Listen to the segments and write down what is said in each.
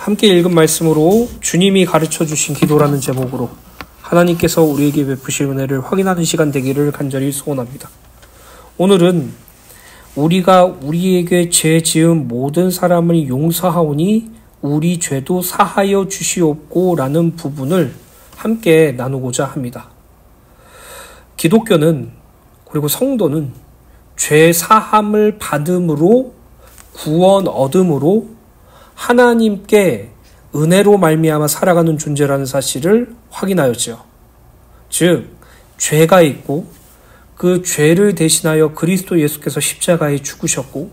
함께 읽은 말씀으로 주님이 가르쳐 주신 기도라는 제목으로 하나님께서 우리에게 베푸실 은혜를 확인하는 시간 되기를 간절히 소원합니다. 오늘은 우리가 우리에게 죄 지은 모든 사람을 용서하오니 우리 죄도 사하여 주시옵고 라는 부분을 함께 나누고자 합니다. 기독교는 그리고 성도는 죄 사함을 받음으로 구원 얻음으로 하나님께 은혜로 말미암아 살아가는 존재라는 사실을 확인하였죠. 즉 죄가 있고 그 죄를 대신하여 그리스도 예수께서 십자가에 죽으셨고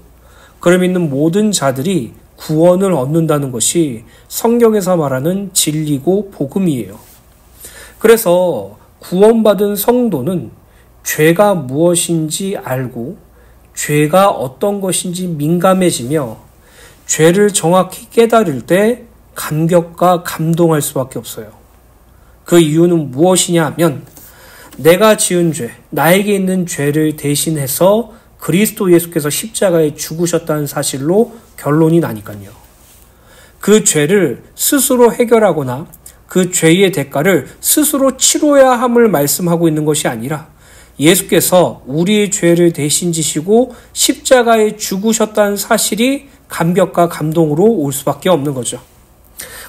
그를 믿는 모든 자들이 구원을 얻는다는 것이 성경에서 말하는 진리고 복음이에요. 그래서 구원받은 성도는 죄가 무엇인지 알고 죄가 어떤 것인지 민감해지며 죄를 정확히 깨달을 때 감격과 감동할 수밖에 없어요. 그 이유는 무엇이냐 하면 내가 지은 죄, 나에게 있는 죄를 대신해서 그리스도 예수께서 십자가에 죽으셨다는 사실로 결론이 나니까요. 그 죄를 스스로 해결하거나 그 죄의 대가를 스스로 치러야 함을 말씀하고 있는 것이 아니라 예수께서 우리의 죄를 대신 지시고 십자가에 죽으셨다는 사실이 감격과 감동으로 올 수밖에 없는 거죠.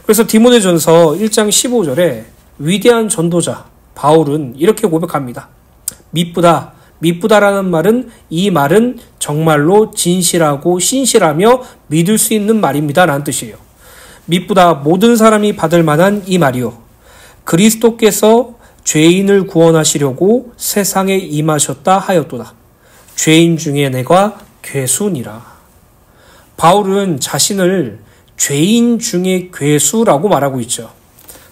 그래서 디모데전서 1장 15절에 위대한 전도자 바울은 이렇게 고백합니다. 미쁘다라는 말은 이 말은 정말로 진실하고 신실하며 믿을 수 있는 말입니다 라는 뜻이에요. 미쁘다 모든 사람이 받을 만한 이 말이요. 그리스도께서 죄인을 구원하시려고 세상에 임하셨다 하였도다. 죄인 중에 내가 괴수니라. 바울은 자신을 죄인 중에 괴수라고 말하고 있죠.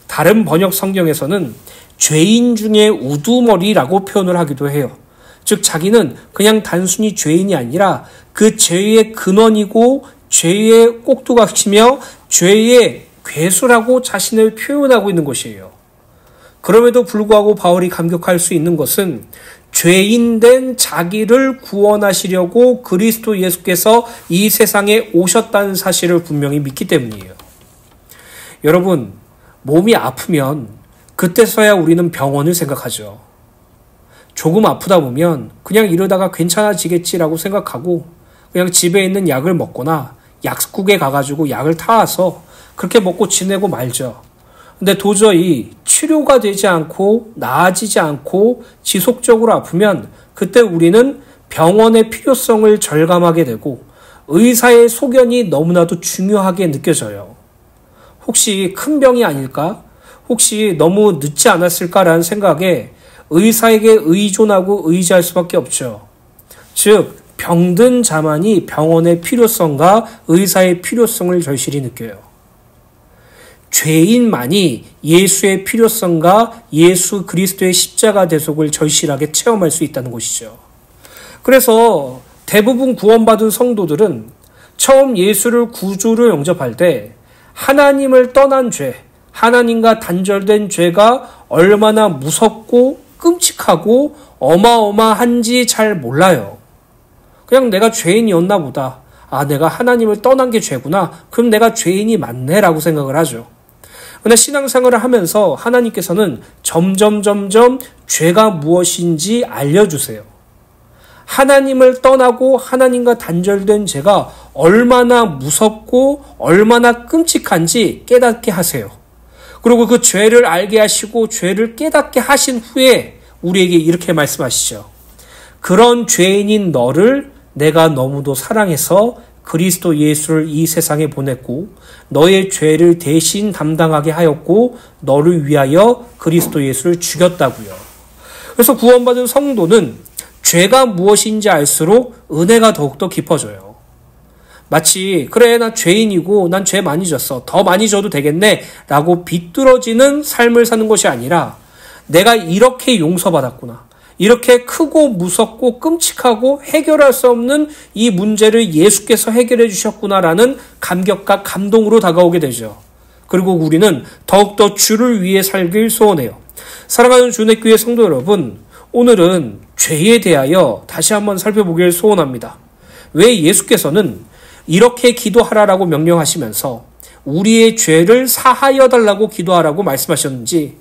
다른 번역 성경에서는 죄인 중에 우두머리라고 표현을 하기도 해요. 즉 자기는 그냥 단순히 죄인이 아니라 그 죄의 근원이고 죄의 꼭두각시며 죄의 괴수라고 자신을 표현하고 있는 것이에요. 그럼에도 불구하고 바울이 감격할 수 있는 것은 죄인된 자기를 구원하시려고 그리스도 예수께서 이 세상에 오셨다는 사실을 분명히 믿기 때문이에요. 여러분, 몸이 아프면 그때서야 우리는 병원을 생각하죠. 조금 아프다 보면 그냥 이러다가 괜찮아지겠지라고 생각하고 그냥 집에 있는 약을 먹거나 약국에 가가지고 약을 타와서 그렇게 먹고 지내고 말죠. 근데 도저히 치료가 되지 않고 나아지지 않고 지속적으로 아프면 그때 우리는 병원의 필요성을 절감하게 되고 의사의 소견이 너무나도 중요하게 느껴져요. 혹시 큰 병이 아닐까? 혹시 너무 늦지 않았을까라는 생각에 의사에게 의존하고 의지할 수밖에 없죠. 즉 병든 자만이 병원의 필요성과 의사의 필요성을 절실히 느껴요. 죄인만이 예수의 필요성과 예수 그리스도의 십자가 대속을 절실하게 체험할 수 있다는 것이죠. 그래서 대부분 구원받은 성도들은 처음 예수를 구주로 영접할 때 하나님을 떠난 죄, 하나님과 단절된 죄가 얼마나 무섭고 끔찍하고 어마어마한지 잘 몰라요. 그냥 내가 죄인이었나 보다. 내가 하나님을 떠난 게 죄구나. 그럼 내가 죄인이 맞네라고 생각을 하죠. 그런데 신앙생활을 하면서 하나님께서는 점점 죄가 무엇인지 알려주세요. 하나님을 떠나고 하나님과 단절된 죄가 얼마나 무섭고 얼마나 끔찍한지 깨닫게 하세요. 그리고 그 죄를 알게 하시고 죄를 깨닫게 하신 후에 우리에게 이렇게 말씀하시죠. 그런 죄인인 너를 내가 너무도 사랑해서 그리스도 예수를 이 세상에 보냈고 너의 죄를 대신 담당하게 하였고 너를 위하여 그리스도 예수를 죽였다고요. 그래서 구원받은 성도는 죄가 무엇인지 알수록 은혜가 더욱더 깊어져요. 마치 그래 나 죄인이고 난 죄 많이 졌어. 더 많이 져도 되겠네 라고 비뚤어지는 삶을 사는 것이 아니라 내가 이렇게 용서받았구나. 이렇게 크고 무섭고 끔찍하고 해결할 수 없는 이 문제를 예수께서 해결해 주셨구나라는 감격과 감동으로 다가오게 되죠. 그리고 우리는 더욱더 주를 위해 살길 소원해요. 사랑하는 주내교회 성도 여러분, 오늘은 죄에 대하여 다시 한번 살펴보길 소원합니다. 왜 예수께서는 이렇게 기도하라라고 명령하시면서 우리의 죄를 사하여 달라고 기도하라고 말씀하셨는지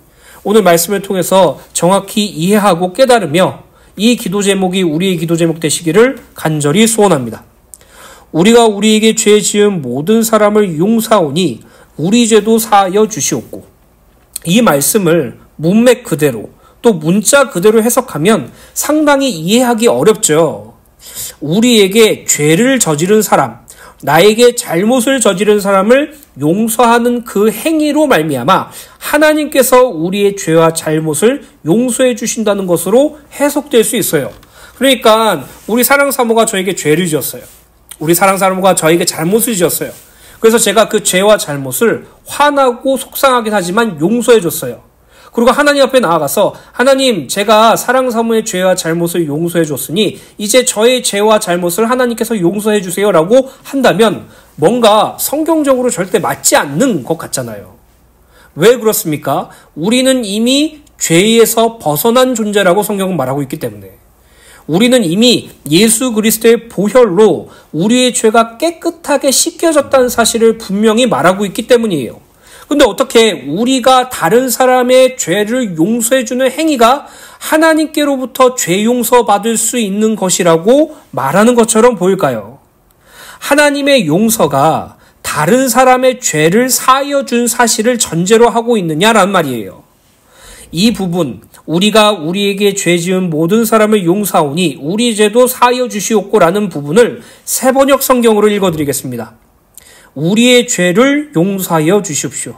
오늘 말씀을 통해서 정확히 이해하고 깨달으며 이 기도 제목이 우리의 기도 제목 되시기를 간절히 소원합니다. 우리가 우리에게 죄 지은 모든 사람을 용서하오니 우리 죄도 사하여 주시옵고, 이 말씀을 문맥 그대로 또 문자 그대로 해석하면 상당히 이해하기 어렵죠. 우리에게 죄를 저지른 사람, 나에게 잘못을 저지른 사람을 용서하는 그 행위로 말미암아 하나님께서 우리의 죄와 잘못을 용서해 주신다는 것으로 해석될 수 있어요. 그러니까 우리 사랑사모가 저에게 죄를 지었어요. 우리 사랑사모가 저에게 잘못을 지었어요. 그래서 제가 그 죄와 잘못을 화나고 속상하긴 하지만 용서해 줬어요. 그리고 하나님 앞에 나아가서 하나님, 제가 사랑사모의 죄와 잘못을 용서해 줬으니 이제 저의 죄와 잘못을 하나님께서 용서해 주세요 라고 한다면 뭔가 성경적으로 절대 맞지 않는 것 같잖아요. 왜 그렇습니까? 우리는 이미 죄에서 벗어난 존재라고 성경은 말하고 있기 때문에, 우리는 이미 예수 그리스도의 보혈로 우리의 죄가 깨끗하게 씻겨졌다는 사실을 분명히 말하고 있기 때문이에요. 근데 어떻게 우리가 다른 사람의 죄를 용서해주는 행위가 하나님께로부터 죄 용서받을 수 있는 것이라고 말하는 것처럼 보일까요? 하나님의 용서가 다른 사람의 죄를 사하여 준 사실을 전제로 하고 있느냐라는 말이에요. 이 부분, 우리가 우리에게 죄 지은 모든 사람을 용서하오니 우리 죄도 사하여 주시옵고라는 부분을 새번역 성경으로 읽어드리겠습니다. 우리의 죄를 용서하여 주십시오.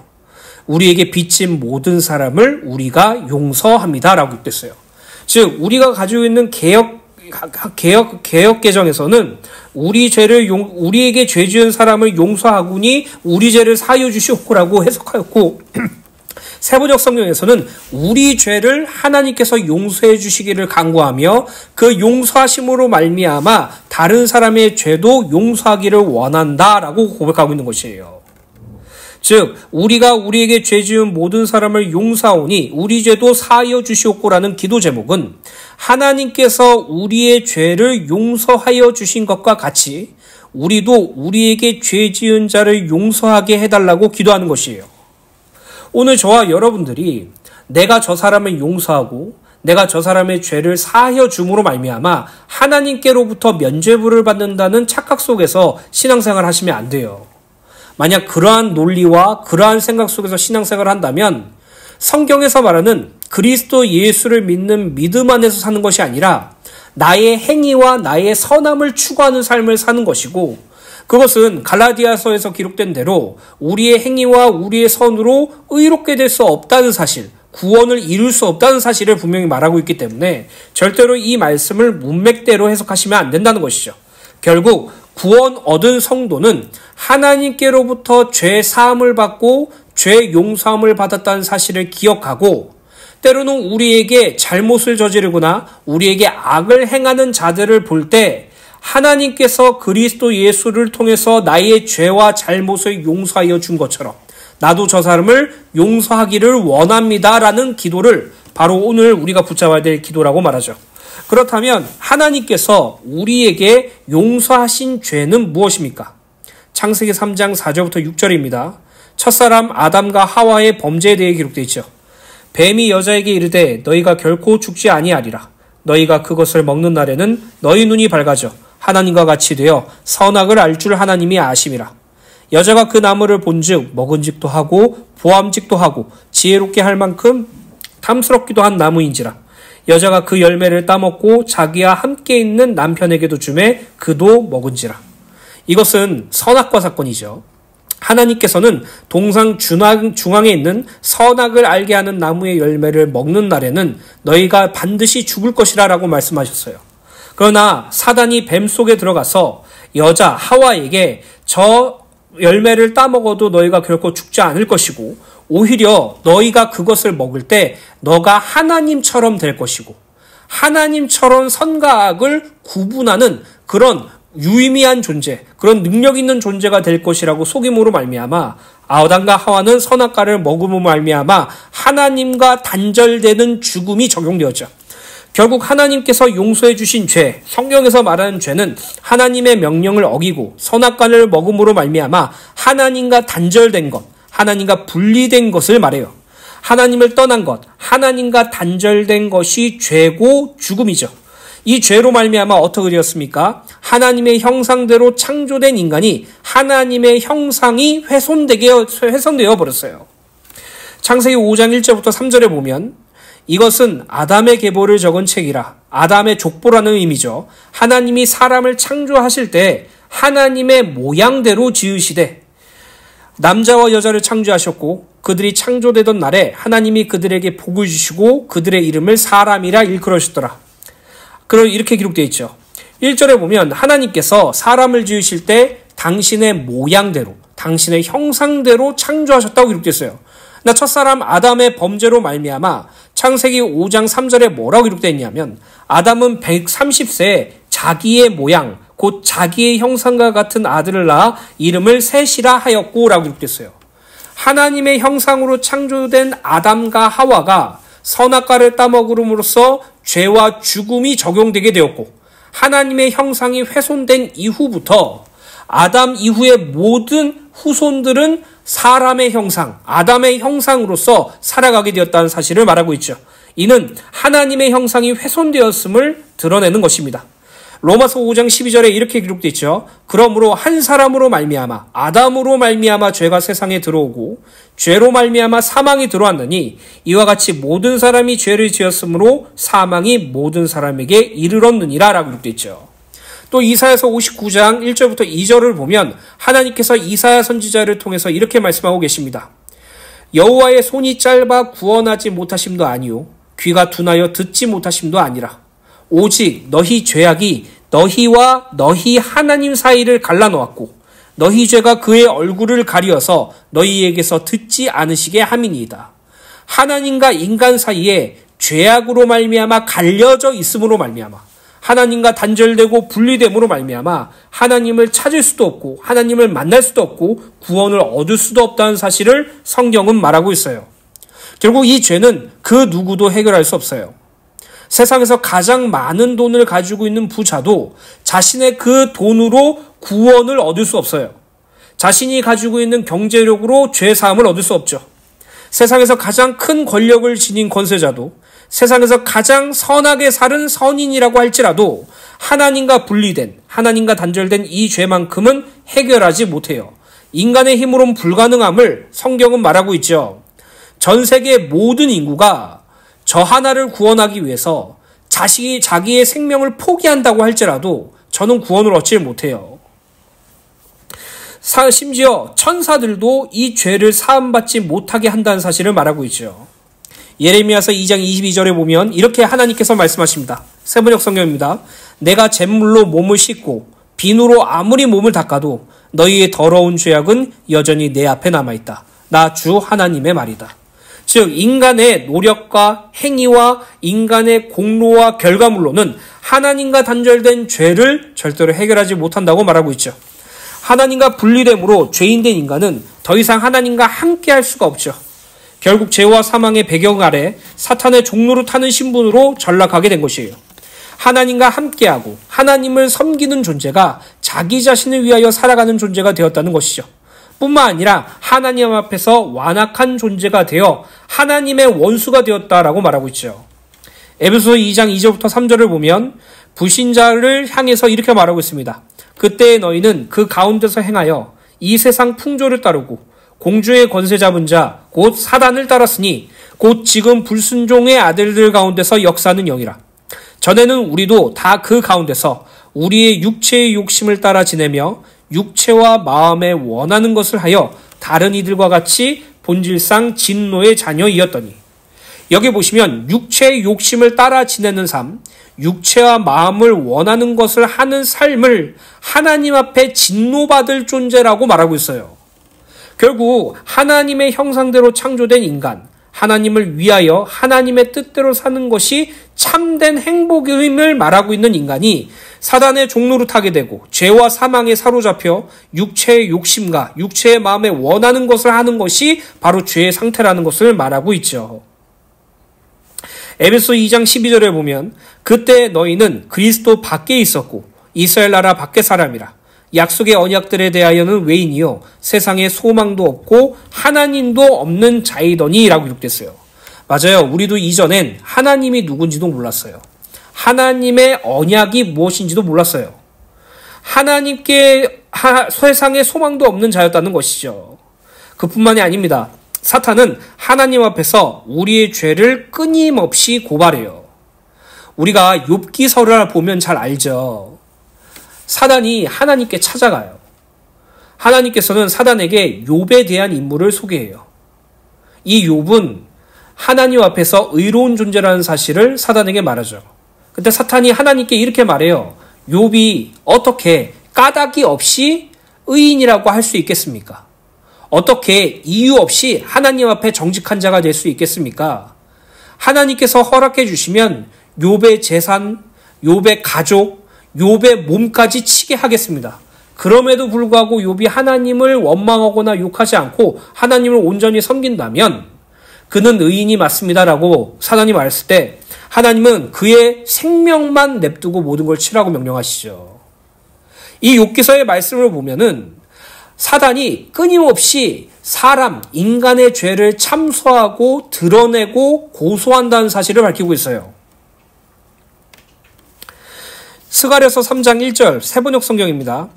우리에게 빚진 모든 사람을 우리가 용서합니다 라고 됐어요. 즉 우리가 가지고 있는 개역 개정에서는 우리에게 죄 지은 사람을 용서하오니 우리 죄를 사하여 주시옵고라고 해석하였고, 새번역 성경에서는 우리 죄를 하나님께서 용서해 주시기를 간구하며 그 용서하심으로 말미암아 다른 사람의 죄도 용서하기를 원한다라고 고백하고 있는 것이에요. 즉 우리가 우리에게 죄 지은 모든 사람을 용서하오니 우리 죄도 사하여 주시옵고라는 기도 제목은 하나님께서 우리의 죄를 용서하여 주신 것과 같이 우리도 우리에게 죄 지은 자를 용서하게 해달라고 기도하는 것이에요. 오늘 저와 여러분들이 내가 저 사람을 용서하고 내가 저 사람의 죄를 사하여 줌으로 말미암아 하나님께로부터 면죄부를 받는다는 착각 속에서 신앙생활 하시면 안 돼요. 만약 그러한 논리와 그러한 생각 속에서 신앙생활을 한다면 성경에서 말하는 그리스도 예수를 믿는 믿음 안에서 사는 것이 아니라 나의 행위와 나의 선함을 추구하는 삶을 사는 것이고, 그것은 갈라디아서에서 기록된 대로 우리의 행위와 우리의 선으로 의롭게 될 수 없다는 사실, 구원을 이룰 수 없다는 사실을 분명히 말하고 있기 때문에 절대로 이 말씀을 문맥대로 해석하시면 안 된다는 것이죠. 결국 구원 얻은 성도는 하나님께로부터 죄 사함을 받고 죄 용서함을 받았다는 사실을 기억하고, 때로는 우리에게 잘못을 저지르거나 우리에게 악을 행하는 자들을 볼 때 하나님께서 그리스도 예수를 통해서 나의 죄와 잘못을 용서하여 준 것처럼 나도 저 사람을 용서하기를 원합니다라는 기도를 바로 오늘 우리가 붙잡아야 될 기도라고 말하죠. 그렇다면 하나님께서 우리에게 용서하신 죄는 무엇입니까? 창세기 3장 4절부터 6절입니다. 첫사람 아담과 하와의 범죄에 대해 기록되어 있죠. 뱀이 여자에게 이르되 너희가 결코 죽지 아니하리라. 너희가 그것을 먹는 날에는 너희 눈이 밝아져 하나님과 같이 되어 선악을 알 줄 하나님이 아심이라. 여자가 그 나무를 본즉 먹은직도 하고 보암직도 하고 지혜롭게 할 만큼 탐스럽기도 한 나무인지라. 여자가 그 열매를 따먹고 자기와 함께 있는 남편에게도 주매 그도 먹은지라. 이것은 선악과 사건이죠. 하나님께서는 동상 중앙에 있는 선악을 알게 하는 나무의 열매를 먹는 날에는 너희가 반드시 죽을 것이라 라고 말씀하셨어요. 그러나 사단이 뱀 속에 들어가서 여자 하와에게 저 열매를 따먹어도 너희가 결코 죽지 않을 것이고 오히려 너희가 그것을 먹을 때 너가 하나님처럼 될 것이고 하나님처럼 선과 악을 구분하는 그런 유의미한 존재, 그런 능력 있는 존재가 될 것이라고 속임으로 말미암아 아담과 하와는 선악과를 먹음으로 말미암아 하나님과 단절되는 죽음이 적용되었죠. 결국 하나님께서 용서해 주신 죄, 성경에서 말하는 죄는 하나님의 명령을 어기고 선악과를 먹음으로 말미암아 하나님과 단절된 것, 하나님과 분리된 것을 말해요. 하나님을 떠난 것, 하나님과 단절된 것이 죄고 죽음이죠. 이 죄로 말미암아 어떻게 되었습니까? 하나님의 형상대로 창조된 인간이 하나님의 형상이 훼손되어 버렸어요. 창세기 5장 1절부터 3절에 보면 이것은 아담의 계보를 적은 책이라. 아담의 족보라는 의미죠. 하나님이 사람을 창조하실 때 하나님의 모양대로 지으시되 남자와 여자를 창조하셨고 그들이 창조되던 날에 하나님이 그들에게 복을 주시고 그들의 이름을 사람이라 일컬으셨더라. 그럼 이렇게 기록되어 있죠. 1절에 보면 하나님께서 사람을 지으실 때 당신의 모양대로, 당신의 형상대로 창조하셨다고 기록되어 있어요. 나 첫사람 아담의 범죄로 말미암아 창세기 5장 3절에 뭐라고 기록되어 있냐면 아담은 130세에 자기의 모양, 곧 자기의 형상과 같은 아들을 낳아 이름을 셋이라 하였고 라고 기록되어 있어요. 하나님의 형상으로 창조된 아담과 하와가 선악과를 따먹음으로써 죄와 죽음이 적용되게 되었고 하나님의 형상이 훼손된 이후부터 아담 이후의 모든 후손들은 사람의 형상, 아담의 형상으로서 살아가게 되었다는 사실을 말하고 있죠. 이는 하나님의 형상이 훼손되었음을 드러내는 것입니다. 로마서 5장 12절에 이렇게 기록되어 있죠. 그러므로 한 사람으로 말미암아 아담으로 말미암아 죄가 세상에 들어오고 죄로 말미암아 사망이 들어왔느니 이와 같이 모든 사람이 죄를 지었으므로 사망이 모든 사람에게 이르렀느니라 라고 기록되어 있죠. 또 이사야서 59장 1절부터 2절을 보면 하나님께서 이사야 선지자를 통해서 이렇게 말씀하고 계십니다. 여호와의 손이 짧아 구원하지 못하심도 아니요 귀가 둔하여 듣지 못하심도 아니라 오직 너희 죄악이 너희와 너희 하나님 사이를 갈라놓았고 너희 죄가 그의 얼굴을 가리어서 너희에게서 듣지 않으시게 함이니이다. 하나님과 인간 사이에 죄악으로 말미암아 갈려져 있음으로 말미암아 하나님과 단절되고 분리됨으로 말미암아 하나님을 찾을 수도 없고 하나님을 만날 수도 없고 구원을 얻을 수도 없다는 사실을 성경은 말하고 있어요. 결국 이 죄는 그 누구도 해결할 수 없어요. 세상에서 가장 많은 돈을 가지고 있는 부자도 자신의 그 돈으로 구원을 얻을 수 없어요. 자신이 가지고 있는 경제력으로 죄사함을 얻을 수 없죠. 세상에서 가장 큰 권력을 지닌 권세자도 세상에서 가장 선하게 사는 선인이라고 할지라도 하나님과 분리된, 하나님과 단절된 이 죄만큼은 해결하지 못해요. 인간의 힘으로는 불가능함을 성경은 말하고 있죠. 전 세계 모든 인구가 저 하나를 구원하기 위해서 자기의 생명을 포기한다고 할지라도 저는 구원을 얻지 못해요. 심지어 천사들도 이 죄를 사함받지 못하게 한다는 사실을 말하고 있죠. 예레미야서 2장 22절에 보면 이렇게 하나님께서 말씀하십니다. 세번역 성경입니다. 내가 잿물로 몸을 씻고 비누로 아무리 몸을 닦아도 너희의 더러운 죄악은 여전히 내 앞에 남아있다. 나 주 하나님의 말이다. 즉 인간의 노력과 행위와 인간의 공로와 결과물로는 하나님과 단절된 죄를 절대로 해결하지 못한다고 말하고 있죠. 하나님과 분리됨으로 죄인된 인간은 더 이상 하나님과 함께 할 수가 없죠. 결국 죄와 사망의 배경 아래 사탄의 종로로 타는 신분으로 전락하게 된 것이에요. 하나님과 함께하고 하나님을 섬기는 존재가 자기 자신을 위하여 살아가는 존재가 되었다는 것이죠. 뿐만 아니라 하나님 앞에서 완악한 존재가 되어 하나님의 원수가 되었다라고 말하고 있죠. 에베소서 2장 2절부터 3절을 보면 불신자를 향해서 이렇게 말하고 있습니다. 그때 너희는 그 가운데서 행하여 이 세상 풍조를 따르고 공주의 권세 잡은 자 곧 사단을 따랐으니 곧 지금 불순종의 아들들 가운데서 역사하는 영이라. 전에는 우리도 다 그 가운데서 우리의 육체의 욕심을 따라 지내며 육체와 마음에 원하는 것을 하여 다른 이들과 같이 본질상 진노의 자녀이었더니 여기 보시면 육체의 욕심을 따라 지내는 삶, 육체와 마음을 원하는 것을 하는 삶을 하나님 앞에 진노받을 존재라고 말하고 있어요. 결국 하나님의 형상대로 창조된 인간, 하나님을 위하여 하나님의 뜻대로 사는 것이 참된 행복임을 말하고 있는 인간이 사단의 종로로 타게 되고 죄와 사망에 사로잡혀 육체의 욕심과 육체의 마음에 원하는 것을 하는 것이 바로 죄의 상태라는 것을 말하고 있죠. 에베소 2장 12절에 보면 그때 너희는 그리스도 밖에 있었고 이스라엘 나라 밖의 사람이라. 약속의 언약들에 대하여는 외인이요 세상에 소망도 없고 하나님도 없는 자이더니 라고 기록됐어요. 맞아요. 우리도 이전엔 하나님이 누군지도 몰랐어요. 하나님의 언약이 무엇인지도 몰랐어요. 하나님께 세상에 소망도 없는 자였다는 것이죠. 그뿐만이 아닙니다. 사탄은 하나님 앞에서 우리의 죄를 끊임없이 고발해요. 우리가 욥기서를 보면 잘 알죠. 사단이 하나님께 찾아가요. 하나님께서는 사단에게 욥에 대한 인물을 소개해요. 이 욥은 하나님 앞에서 의로운 존재라는 사실을 사단에게 말하죠. 근데 사탄이 하나님께 이렇게 말해요. 욥이 어떻게 까닭이 없이 의인이라고 할 수 있겠습니까? 어떻게 이유 없이 하나님 앞에 정직한 자가 될 수 있겠습니까? 하나님께서 허락해 주시면 욥의 재산, 욥의 가족, 욥의 몸까지 치게 하겠습니다. 그럼에도 불구하고 욥이 하나님을 원망하거나 욕하지 않고 하나님을 온전히 섬긴다면 그는 의인이 맞습니다라고 사단이 말했을 때 하나님은 그의 생명만 냅두고 모든 걸 치라고 명령하시죠. 이 욥기서의 말씀을 보면은 사단이 끊임없이 사람, 인간의 죄를 참소하고 드러내고 고소한다는 사실을 밝히고 있어요. 스가랴서 3장 1절 세번역 성경입니다.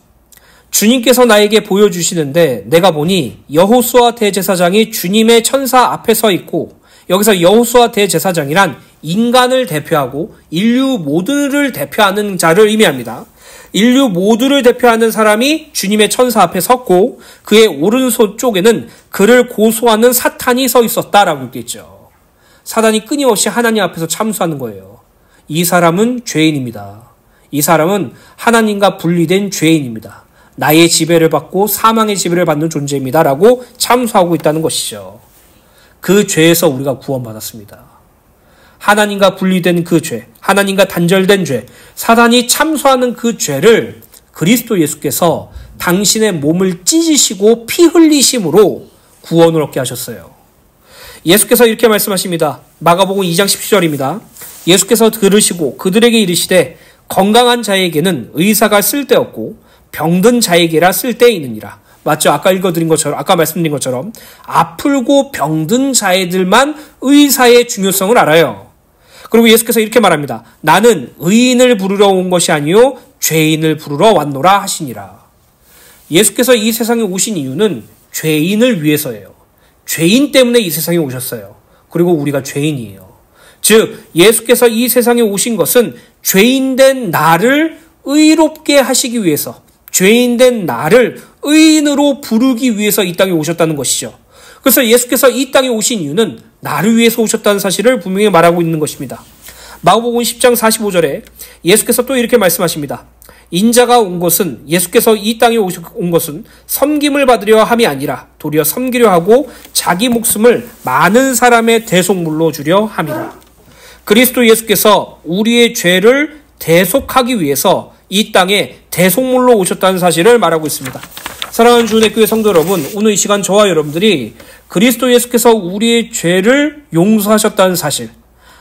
주님께서 나에게 보여주시는데 내가 보니 여호수아 대제사장이 주님의 천사 앞에 서 있고, 여기서 여호수아 대제사장이란 인간을 대표하고 인류 모두를 대표하는 자를 의미합니다. 인류 모두를 대표하는 사람이 주님의 천사 앞에 섰고 그의 오른손 쪽에는 그를 고소하는 사탄이 서 있었다라고 읽겠죠. 사단이 끊임없이 하나님 앞에서 참수하는 거예요. 이 사람은 죄인입니다. 이 사람은 하나님과 분리된 죄인입니다. 나의 지배를 받고 사망의 지배를 받는 존재입니다. 라고 참수하고 있다는 것이죠. 그 죄에서 우리가 구원받았습니다. 하나님과 분리된 그 죄, 하나님과 단절된 죄, 사단이 참수하는 그 죄를 그리스도 예수께서 당신의 몸을 찢으시고 피 흘리심으로 구원을 얻게 하셨어요. 예수께서 이렇게 말씀하십니다. 마가복음 2장 17절입니다. 예수께서 들으시고 그들에게 이르시되 건강한 자에게는 의사가 쓸데없고 병든 자에게라 쓸데있느니라. 맞죠? 아까 읽어드린 것처럼, 아까 말씀드린 것처럼 아프고 병든 자애들만 의사의 중요성을 알아요. 그리고 예수께서 이렇게 말합니다. 나는 의인을 부르러 온 것이 아니요 죄인을 부르러 왔노라 하시니라. 예수께서 이 세상에 오신 이유는 죄인을 위해서예요. 죄인 때문에 이 세상에 오셨어요. 그리고 우리가 죄인이에요. 즉 예수께서 이 세상에 오신 것은 죄인된 나를 의롭게 하시기 위해서, 죄인된 나를 의인으로 부르기 위해서 이 땅에 오셨다는 것이죠. 그래서 예수께서 이 땅에 오신 이유는 나를 위해서 오셨다는 사실을 분명히 말하고 있는 것입니다. 마가복음 10장 45절에 예수께서 또 이렇게 말씀하십니다. 인자가 온 것은, 예수께서 이 땅에 온 것은 섬김을 받으려 함이 아니라 도리어 섬기려 하고 자기 목숨을 많은 사람의 대속물로 주려 함이라. 그리스도 예수께서 우리의 죄를 대속하기 위해서 이 땅에 대속물로 오셨다는 사실을 말하고 있습니다. 사랑하는 주은혜 교회 성도 여러분, 오늘 이 시간 저와 여러분들이 그리스도 예수께서 우리의 죄를 용서하셨다는 사실,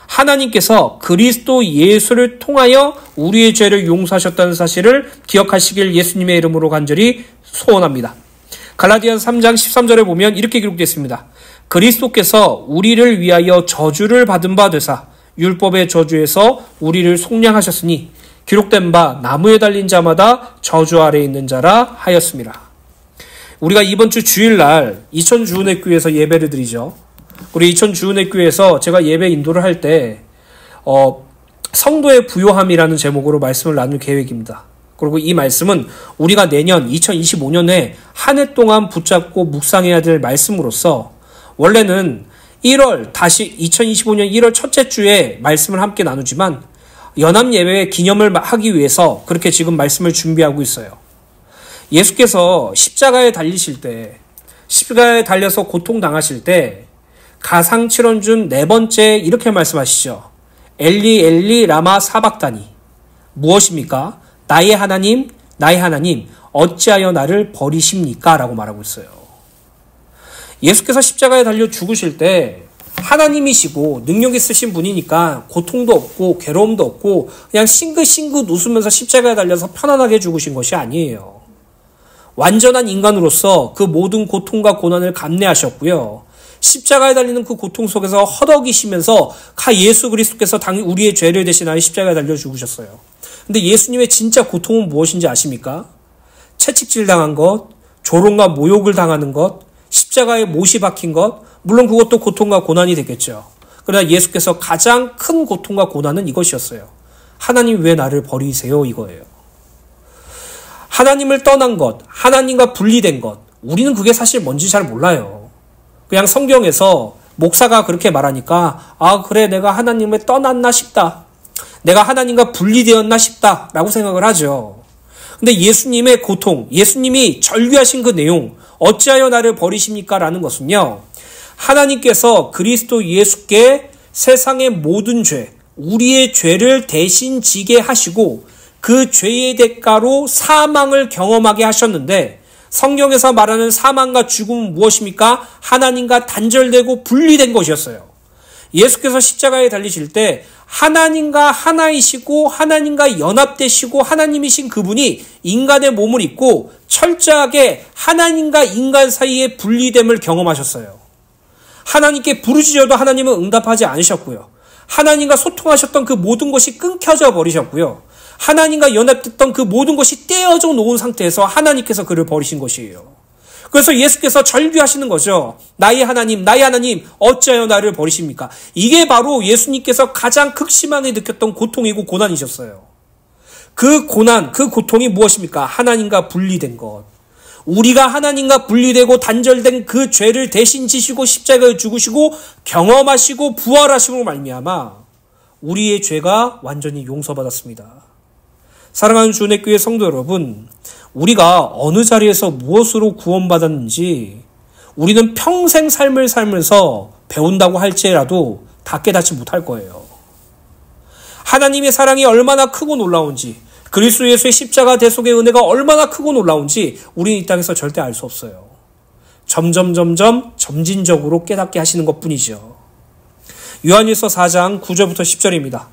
하나님께서 그리스도 예수를 통하여 우리의 죄를 용서하셨다는 사실을 기억하시길 예수님의 이름으로 간절히 소원합니다. 갈라디아서 3장 13절에 보면 이렇게 기록되어 있습니다. 그리스도께서 우리를 위하여 저주를 받은 바 되사 율법의 저주에서 우리를 속량하셨으니 기록된 바 나무에 달린 자마다 저주 아래에 있는 자라 하였습니다. 우리가 이번 주 주일날 이천주은혜교회에서 예배를 드리죠. 우리 이천주은혜교회에서 제가 예배 인도를 할 때 성도의 부요함이라는 제목으로 말씀을 나눌 계획입니다. 그리고 이 말씀은 우리가 내년 2025년에 한 해 동안 붙잡고 묵상해야 될 말씀으로서 원래는 1월 다시 2025년 1월 첫째 주에 말씀을 함께 나누지만 연합예배의 기념을 하기 위해서 그렇게 지금 말씀을 준비하고 있어요. 예수께서 십자가에 달리실 때, 십자가에 달려서 고통당하실 때 가상칠언 중 네 번째 이렇게 말씀하시죠. 엘리 엘리 라마 사박다니. 무엇입니까? 나의 하나님 어찌하여 나를 버리십니까? 라고 말하고 있어요. 예수께서 십자가에 달려 죽으실 때 하나님이시고 능력 있으신 분이니까 고통도 없고 괴로움도 없고 그냥 싱긋싱긋 웃으면서 십자가에 달려서 편안하게 죽으신 것이 아니에요. 완전한 인간으로서 그 모든 고통과 고난을 감내하셨고요. 십자가에 달리는 그 고통 속에서 허덕이시면서 예수 그리스도께서 우리의 죄를 대신하여 십자가에 달려 죽으셨어요. 근데 예수님의 진짜 고통은 무엇인지 아십니까? 채찍질 당한 것, 조롱과 모욕을 당하는 것, 십자가에 못이 박힌 것, 물론 그것도 고통과 고난이 되겠죠. 그러나 예수께서 가장 큰 고통과 고난은 이것이었어요. 하나님 왜 나를 버리세요? 이거예요. 하나님을 떠난 것, 하나님과 분리된 것, 우리는 그게 사실 뭔지 잘 몰라요. 그냥 성경에서 목사가 그렇게 말하니까 그래 내가 하나님을 떠났나 싶다. 내가 하나님과 분리되었나 싶다 라고 생각을 하죠. 근데 예수님의 고통, 예수님이 절규하신 그 내용, 어찌하여 나를 버리십니까? 라는 것은요. 하나님께서 그리스도 예수께 세상의 모든 죄, 우리의 죄를 대신 지게 하시고 그 죄의 대가로 사망을 경험하게 하셨는데 성경에서 말하는 사망과 죽음은 무엇입니까? 하나님과 단절되고 분리된 것이었어요. 예수께서 십자가에 달리실 때 하나님과 하나이시고 하나님과 연합되시고 하나님이신 그분이 인간의 몸을 입고 철저하게 하나님과 인간 사이의 분리됨을 경험하셨어요. 하나님께 부르짖어도 하나님은 응답하지 않으셨고요. 하나님과 소통하셨던 그 모든 것이 끊겨져 버리셨고요. 하나님과 연합됐던 그 모든 것이 떼어져 놓은 상태에서 하나님께서 그를 버리신 것이에요. 그래서 예수께서 절규하시는 거죠. 나의 하나님, 나의 하나님, 어찌하여 나를 버리십니까? 이게 바로 예수님께서 가장 극심하게 느꼈던 고통이고 고난이셨어요. 그 고난, 그 고통이 무엇입니까? 하나님과 분리된 것. 우리가 하나님과 분리되고 단절된 그 죄를 대신 지시고 십자가에 죽으시고 경험하시고 부활하심으로 말미암아 우리의 죄가 완전히 용서받았습니다. 사랑하는 주은혜교회 성도 여러분, 우리가 어느 자리에서 무엇으로 구원받았는지 우리는 평생 삶을 살면서 배운다고 할지라도 다 깨닫지 못할 거예요. 하나님의 사랑이 얼마나 크고 놀라운지, 그리스도 예수의 십자가 대속의 은혜가 얼마나 크고 놀라운지 우리는 이 땅에서 절대 알 수 없어요. 점진적으로 깨닫게 하시는 것뿐이죠. 요한일서 4장 9절부터 10절입니다.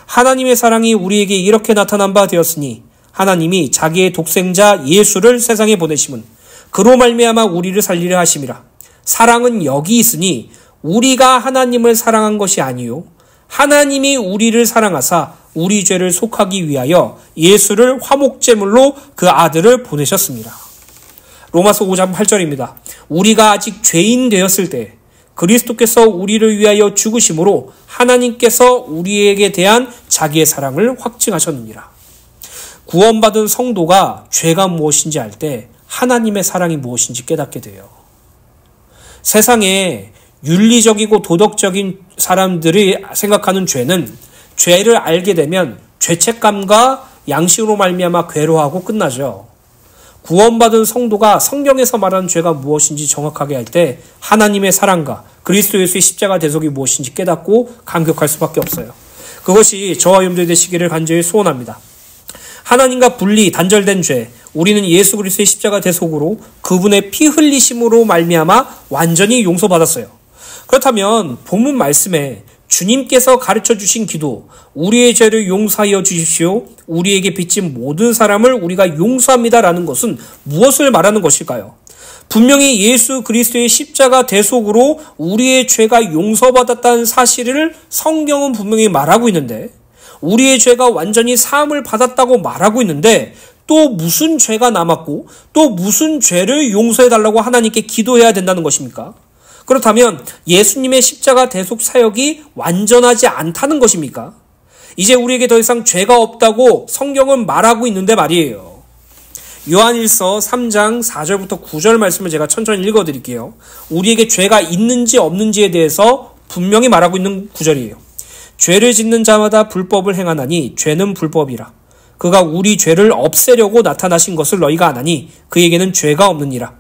하나님의 사랑이 우리에게 이렇게 나타난 바 되었으니 하나님이 자기의 독생자 예수를 세상에 보내심은 그로 말미암아 우리를 살리려 하심이라. 사랑은 여기 있으니 우리가 하나님을 사랑한 것이 아니요 하나님이 우리를 사랑하사 우리 죄를 속하기 위하여 예수를 화목제물로 그 아들을 보내셨습니다. 로마서 5장 8절입니다. 우리가 아직 죄인 되었을 때 그리스도께서 우리를 위하여 죽으심으로 하나님께서 우리에게 대한 자기의 사랑을 확증하셨느니라. 구원받은 성도가 죄가 무엇인지 알 때 하나님의 사랑이 무엇인지 깨닫게 돼요. 세상에 윤리적이고 도덕적인 사람들이 생각하는 죄는 죄를 알게 되면 죄책감과 양심으로 말미암아 괴로워하고 끝나죠. 구원받은 성도가 성경에서 말하는 죄가 무엇인지 정확하게 할 때 하나님의 사랑과 그리스도 예수의 십자가 대속이 무엇인지 깨닫고 감격할 수밖에 없어요. 그것이 저와 여러분들이 되시기를 간절히 소원합니다. 하나님과 분리, 단절된 죄, 우리는 예수 그리스도의 십자가 대속으로 그분의 피 흘리심으로 말미암아 완전히 용서받았어요. 그렇다면 본문 말씀에 주님께서 가르쳐 주신 기도, 우리의 죄를 용서하여 주십시오. 우리에게 빚진 모든 사람을 우리가 용서합니다라는 것은 무엇을 말하는 것일까요? 분명히 예수 그리스도의 십자가 대속으로 우리의 죄가 용서받았다는 사실을 성경은 분명히 말하고 있는데, 우리의 죄가 완전히 사함을 받았다고 말하고 있는데 또 무슨 죄가 남았고 또 무슨 죄를 용서해달라고 하나님께 기도해야 된다는 것입니까? 그렇다면 예수님의 십자가 대속 사역이 완전하지 않다는 것입니까? 이제 우리에게 더 이상 죄가 없다고 성경은 말하고 있는데 말이에요. 요한일서 3장 4절부터 9절 말씀을 제가 천천히 읽어드릴게요. 우리에게 죄가 있는지 없는지에 대해서 분명히 말하고 있는 구절이에요. 죄를 짓는 자마다 불법을 행하나니 죄는 불법이라. 그가 우리 죄를 없애려고 나타나신 것을 너희가 아나니 그에게는 죄가 없느니라.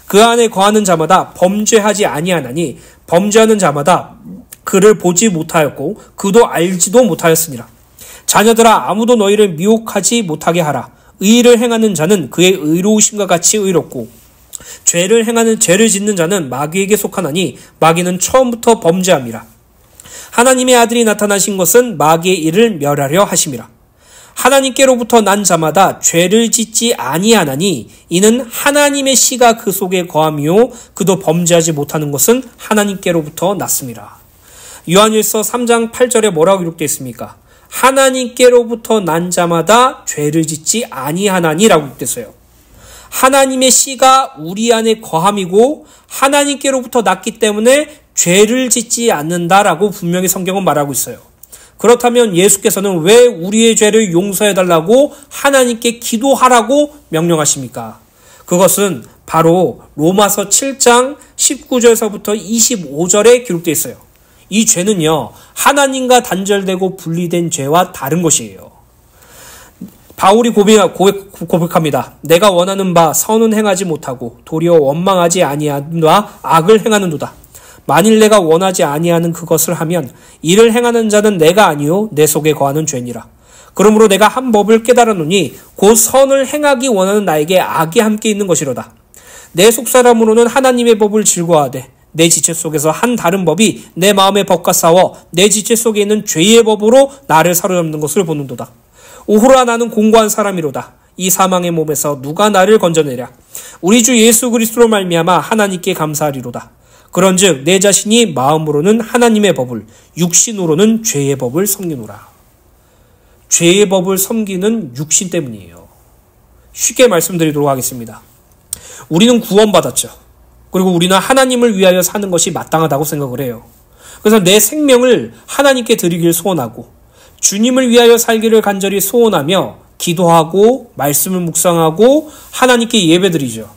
그 안에 거하는 자마다 범죄하지 아니하나니 범죄하는 자마다 그를 보지 못하였고 그도 알지도 못하였으니라. 자녀들아, 아무도 너희를 미혹하지 못하게 하라. 의를 행하는 자는 그의 의로우심과 같이 의롭고 죄를 짓는 자는 마귀에게 속하나니 마귀는 처음부터 범죄함이라. 하나님의 아들이 나타나신 것은 마귀의 일을 멸하려 하심이라. 하나님께로부터 난 자마다 죄를 짓지 아니하나니 이는 하나님의 씨가 그 속에 거함이요 그도 범죄하지 못하는 것은 하나님께로부터 났습니다. 요한일서 3장 8절에 뭐라고 기록되어 있습니까? 하나님께로부터 난 자마다 죄를 짓지 아니하나니라고 기록됐어요. 하나님의 씨가 우리 안에 거함이고 하나님께로부터 났기 때문에 죄를 짓지 않는다라고 분명히 성경은 말하고 있어요. 그렇다면 예수께서는 왜 우리의 죄를 용서해달라고 하나님께 기도하라고 명령하십니까? 그것은 바로 로마서 7장 19절에서부터 25절에 기록되어 있어요. 이 죄는요, 하나님과 단절되고 분리된 죄와 다른 것이에요. 바울이 고백합니다. 내가 원하는 바 선은 행하지 못하고 도리어 원망하지 아니하노라 악을 행하는도다. 만일 내가 원하지 아니하는 그것을 하면 이를 행하는 자는 내가 아니요 내 속에 거하는 죄니라. 그러므로 내가 한 법을 깨달았노니 곧 선을 행하기 원하는 나에게 악이 함께 있는 것이로다. 내 속사람으로는 하나님의 법을 즐거워하되 내 지체 속에서 한 다른 법이 내 마음의 법과 싸워 내 지체 속에 있는 죄의 법으로 나를 사로잡는 것을 보는도다. 오호라 나는 공고한 사람이로다. 이 사망의 몸에서 누가 나를 건져내랴. 우리 주 예수 그리스도로 말미암아 하나님께 감사하리로다. 그런즉 내 자신이 마음으로는 하나님의 법을 육신으로는 죄의 법을 섬기노라. 죄의 법을 섬기는 육신 때문이에요. 쉽게 말씀드리도록 하겠습니다. 우리는 구원받았죠. 그리고 우리는 하나님을 위하여 사는 것이 마땅하다고 생각을 해요. 그래서 내 생명을 하나님께 드리길 소원하고 주님을 위하여 살기를 간절히 소원하며 기도하고 말씀을 묵상하고 하나님께 예배드리죠.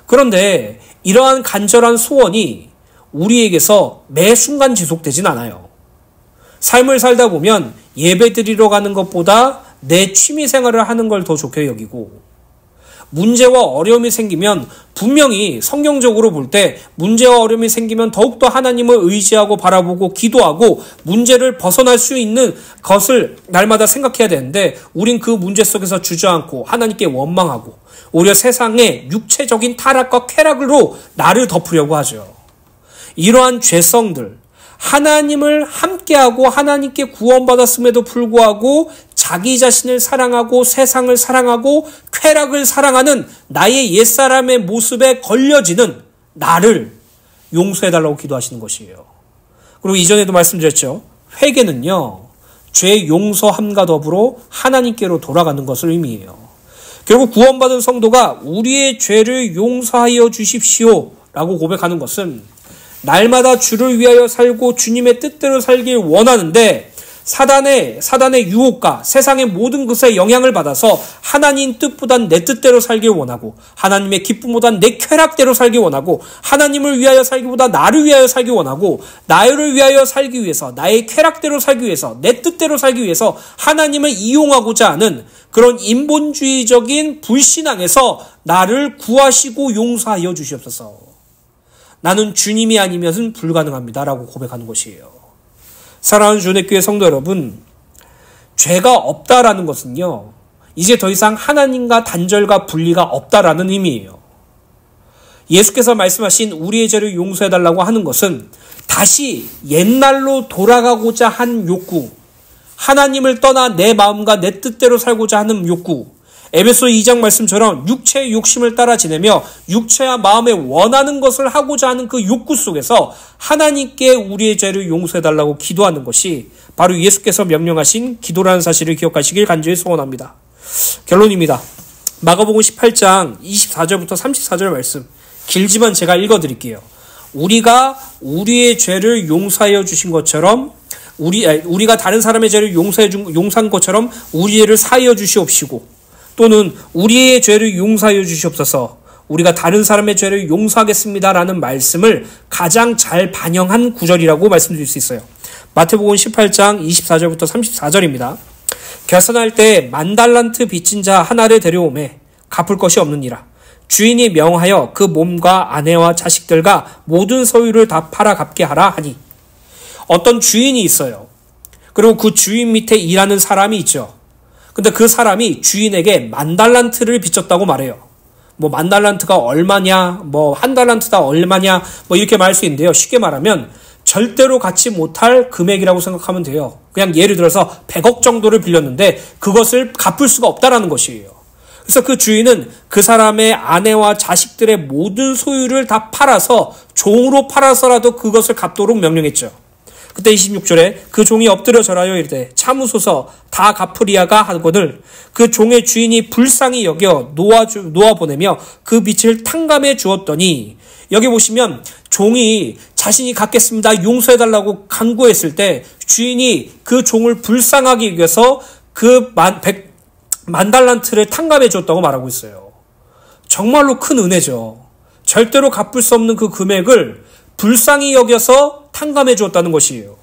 그런데 이러한 간절한 소원이 우리에게서 매 순간 지속되진 않아요. 삶을 살다 보면 예배드리러 가는 것보다 내 취미 생활을 하는 걸 더 좋게 여기고 문제와 어려움이 생기면 분명히 성경적으로 볼 때 문제와 어려움이 생기면 더욱더 하나님을 의지하고 바라보고 기도하고 문제를 벗어날 수 있는 것을 날마다 생각해야 되는데 우린 그 문제 속에서 주저앉고 하나님께 원망하고 오히려 세상의 육체적인 타락과 쾌락으로 나를 덮으려고 하죠. 이러한 죄성들, 하나님을 함께하고 하나님께 구원받았음에도 불구하고 자기 자신을 사랑하고 세상을 사랑하고 쾌락을 사랑하는 나의 옛사람의 모습에 걸려지는 나를 용서해달라고 기도하시는 것이에요. 그리고 이전에도 말씀드렸죠. 회개는요, 죄 용서함과 더불어 하나님께로 돌아가는 것을 의미해요. 결국 구원받은 성도가 우리의 죄를 용서하여 주십시오 라고 고백하는 것은 날마다 주를 위하여 살고 주님의 뜻대로 살길 원하는데 사단의 유혹과 세상의 모든 것에 영향을 받아서 하나님 뜻보단 내 뜻대로 살길 원하고 하나님의 기쁨보단 내 쾌락대로 살길 원하고 하나님을 위하여 살기보다 나를 위하여 살길 원하고 나를 위하여 살기 위해서 나의 쾌락대로 살기 위해서 내 뜻대로 살기 위해서 하나님을 이용하고자 하는 그런 인본주의적인 불신앙에서 나를 구하시고 용서하여 주시옵소서. 나는 주님이 아니면은 불가능합니다라고 고백하는 것이에요. 사랑하는 주님교회 성도 여러분, 죄가 없다라는 것은요, 이제 더 이상 하나님과 단절과 분리가 없다라는 의미예요. 예수께서 말씀하신 우리의 죄를 용서해달라고 하는 것은 다시 옛날로 돌아가고자 한 욕구, 하나님을 떠나 내 마음과 내 뜻대로 살고자 하는 욕구, 에베소 2장 말씀처럼 육체의 욕심을 따라 지내며 육체와 마음에 원하는 것을 하고자 하는 그 욕구 속에서 하나님께 우리의 죄를 용서해달라고 기도하는 것이 바로 예수께서 명령하신 기도라는 사실을 기억하시길 간절히 소원합니다. 결론입니다. 마가복음 18장 24절부터 34절 말씀 길지만 제가 읽어드릴게요. 우리가 우리의 죄를 용서하여 주신 것처럼 우리가 다른 사람의 죄를 용서한 것처럼 우리의 죄를 사하여 주시옵시고 또는 우리의 죄를 용서하여 주시옵소서 우리가 다른 사람의 죄를 용서하겠습니다라는 말씀을 가장 잘 반영한 구절이라고 말씀드릴 수 있어요. 마태복음 18장 24절부터 34절입니다. 결산할 때 10,000달란트 빚진 자 하나를 데려오매 갚을 것이 없느니라. 주인이 명하여 그 몸과 아내와 자식들과 모든 소유를 다 팔아 갚게 하라 하니 어떤 주인이 있어요. 그리고 그 주인 밑에 일하는 사람이 있죠. 근데 그 사람이 주인에게 10,000달란트를 빚졌다고 말해요. 뭐 10,000달란트가 얼마냐, 뭐 1달란트다 얼마냐, 뭐 이렇게 말할 수 있는데요. 쉽게 말하면 절대로 갚지 못할 금액이라고 생각하면 돼요. 그냥 예를 들어서 100억 정도를 빌렸는데 그것을 갚을 수가 없다라는 것이에요. 그래서 그 주인은 그 사람의 아내와 자식들의 모든 소유를 다 팔아서 종으로 팔아서라도 그것을 갚도록 명령했죠. 그때 26절에 그 종이 엎드려 절하여 이르되 참으소서 다 갚으리야가 하거늘 그 종의 주인이 불쌍히 여겨 놓아보내며 그 빚을 탕감해 주었더니, 여기 보시면 종이 자신이 갚겠습니다, 용서해달라고 간구했을 때 주인이 그 종을 불쌍하게 여겨서 그 10,000달란트를 탕감해 줬다고 말하고 있어요. 정말로 큰 은혜죠. 절대로 갚을 수 없는 그 금액을 불쌍히 여겨서 탕감해 주었다는 것이에요.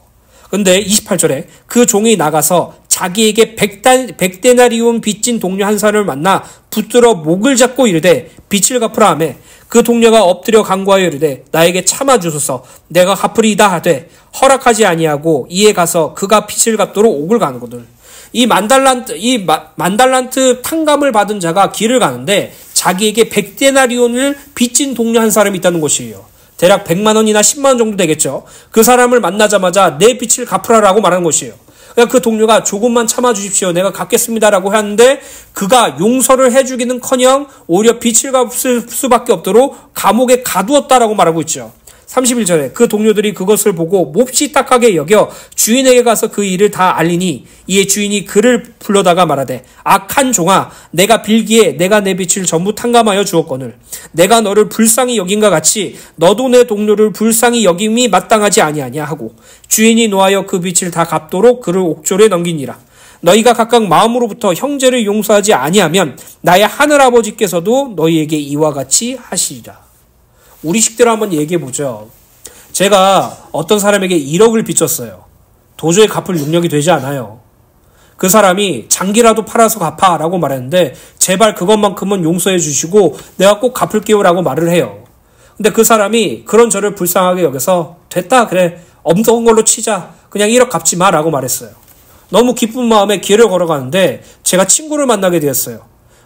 근데 28절에 그 종이 나가서 자기에게 100데나리온 빚진 동료 한 사람을 만나 붙들어 목을 잡고 이르되 빚을 갚으라 하매 그 동료가 엎드려 간구하여 이르되 나에게 참아주소서 내가 갚으리이다 하되 허락하지 아니하고 이에 가서 그가 빚을 갚도록 옥을 가는거늘. 이 10,000달란트 탕감을 받은 자가 길을 가는데 자기에게 100데나리온을 빚진 동료 한 사람이 있다는 것이에요. 대략 100만 원이나 10만 원 정도 되겠죠. 그 사람을 만나자마자 내 빚을 갚으라라고 말하는 것이에요. 그러니까 그 동료가 조금만 참아주십시오, 내가 갚겠습니다라고 하는데 그가 용서를 해주기는커녕 오히려 빚을 갚을 수밖에 없도록 감옥에 가두었다라고 말하고 있죠. 31절에 그 동료들이 그것을 보고 몹시 딱하게 여겨 주인에게 가서 그 일을 다 알리니 이에 주인이 그를 불러다가 말하되 악한 종아, 내가 빌기에 내가 내 빚을 전부 탕감하여 주었거늘 내가 너를 불쌍히 여긴과 같이 너도 내 동료를 불쌍히 여김이 마땅하지 아니하냐 하고 주인이 노하여 그 빚을 다 갚도록 그를 옥졸에 넘기니라. 너희가 각각 마음으로부터 형제를 용서하지 아니하면 나의 하늘아버지께서도 너희에게 이와 같이 하시리라. 우리식대로 한번 얘기해보죠. 제가 어떤 사람에게 1억을 빚졌어요. 도저히 갚을 능력이 되지 않아요. 그 사람이 장기라도 팔아서 갚아라고 말했는데 제발 그것만큼은 용서해 주시고 내가 꼭 갚을게요 라고 말을 해요. 근데 그 사람이 그런 저를 불쌍하게 여겨서 됐다, 그래, 엄청난 걸로 치자, 그냥 1억 갚지 마 라고 말했어요. 너무 기쁜 마음에 길을 걸어가는데 제가 친구를 만나게 되었어요.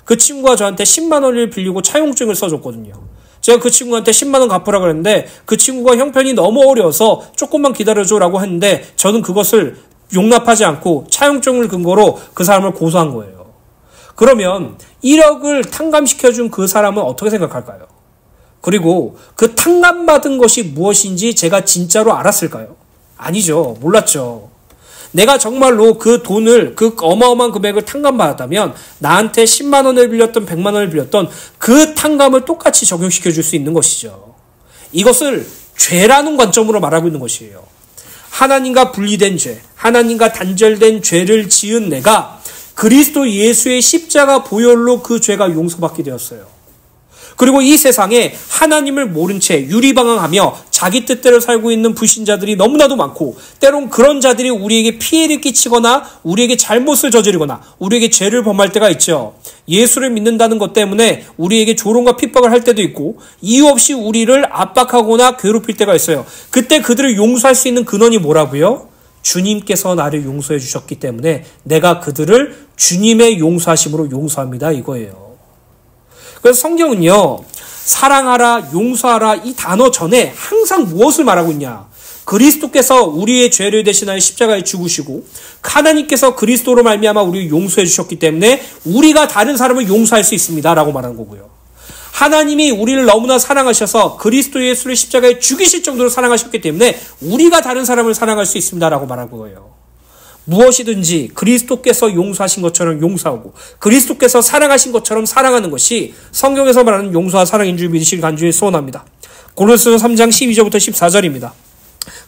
그 친구가 저한테 10만 원을 빌리고 차용증을 써줬거든요. 제가 그 친구한테 10만 원 갚으라고 그랬는데 그 친구가 형편이 너무 어려워서 조금만 기다려줘라고 했는데 저는 그것을 용납하지 않고 차용증을 근거로 그 사람을 고소한 거예요. 그러면 1억을 탕감시켜준 그 사람은 어떻게 생각할까요? 그리고 그 탕감받은 것이 무엇인지 제가 진짜로 알았을까요? 아니죠. 몰랐죠. 내가 정말로 그 돈을, 그 어마어마한 금액을 탕감받았다면 나한테 10만 원을 빌렸던 100만 원을 빌렸던 그 탕감을 똑같이 적용시켜 줄 수 있는 것이죠. 이것을 죄라는 관점으로 말하고 있는 것이에요. 하나님과 분리된 죄, 하나님과 단절된 죄를 지은 내가 그리스도 예수의 십자가 보혈로 그 죄가 용서받게 되었어요. 그리고 이 세상에 하나님을 모른 채 유리방황하며 자기 뜻대로 살고 있는 불신자들이 너무나도 많고 때론 그런 자들이 우리에게 피해를 끼치거나 우리에게 잘못을 저지르거나 우리에게 죄를 범할 때가 있죠. 예수를 믿는다는 것 때문에 우리에게 조롱과 핍박을 할 때도 있고 이유 없이 우리를 압박하거나 괴롭힐 때가 있어요. 그때 그들을 용서할 수 있는 근원이 뭐라고요? 주님께서 나를 용서해 주셨기 때문에 내가 그들을 주님의 용서하심으로 용서합니다, 이거예요. 그래서 성경은요, 사랑하라, 용서하라 이 단어 전에 항상 무엇을 말하고 있냐? 그리스도께서 우리의 죄를 대신하여 십자가에 죽으시고 하나님께서 그리스도로 말미암아 우리를 용서해 주셨기 때문에 우리가 다른 사람을 용서할 수 있습니다 라고 말하는 거고요. 하나님이 우리를 너무나 사랑하셔서 그리스도 예수를 십자가에 죽이실 정도로 사랑하셨기 때문에 우리가 다른 사람을 사랑할 수 있습니다 라고 말하는 거예요. 무엇이든지 그리스도께서 용서하신 것처럼 용서하고 그리스도께서 사랑하신 것처럼 사랑하는 것이 성경에서 말하는 용서와 사랑인 줄 믿으시길 간절히 소원합니다. 고린도서 3장 12절부터 14절입니다.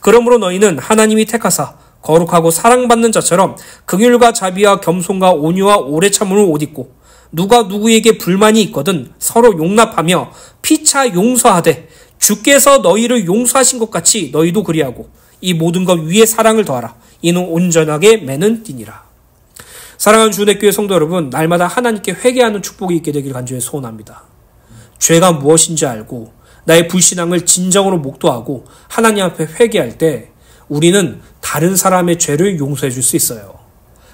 그러므로 너희는 하나님이 택하사 거룩하고 사랑받는 자처럼 긍휼과 자비와 겸손과 온유와 오래 참음을 옷 입고 누가 누구에게 불만이 있거든 서로 용납하며 피차 용서하되 주께서 너희를 용서하신 것 같이 너희도 그리하고 이 모든 것 위에 사랑을 더하라. 이는 온전하게 매는 띠니라. 사랑하는 주내교회 성도 여러분, 날마다 하나님께 회개하는 축복이 있게 되길 간절히 소원합니다. 죄가 무엇인지 알고 나의 불신앙을 진정으로 목도하고 하나님 앞에 회개할 때 우리는 다른 사람의 죄를 용서해 줄 수 있어요.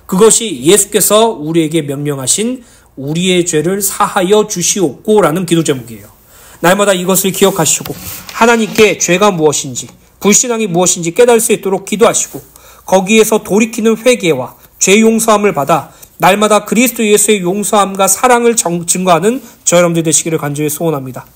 그것이 예수께서 우리에게 명령하신 우리의 죄를 사하여 주시옵고라는 기도 제목이에요. 날마다 이것을 기억하시고 하나님께 죄가 무엇인지 불신앙이 무엇인지 깨달을 수 있도록 기도하시고 거기에서 돌이키는 회개와 죄 용서함을 받아 날마다 그리스도 예수의 용서함과 사랑을 증거하는 저 여러분들 되시기를 간절히 소원합니다.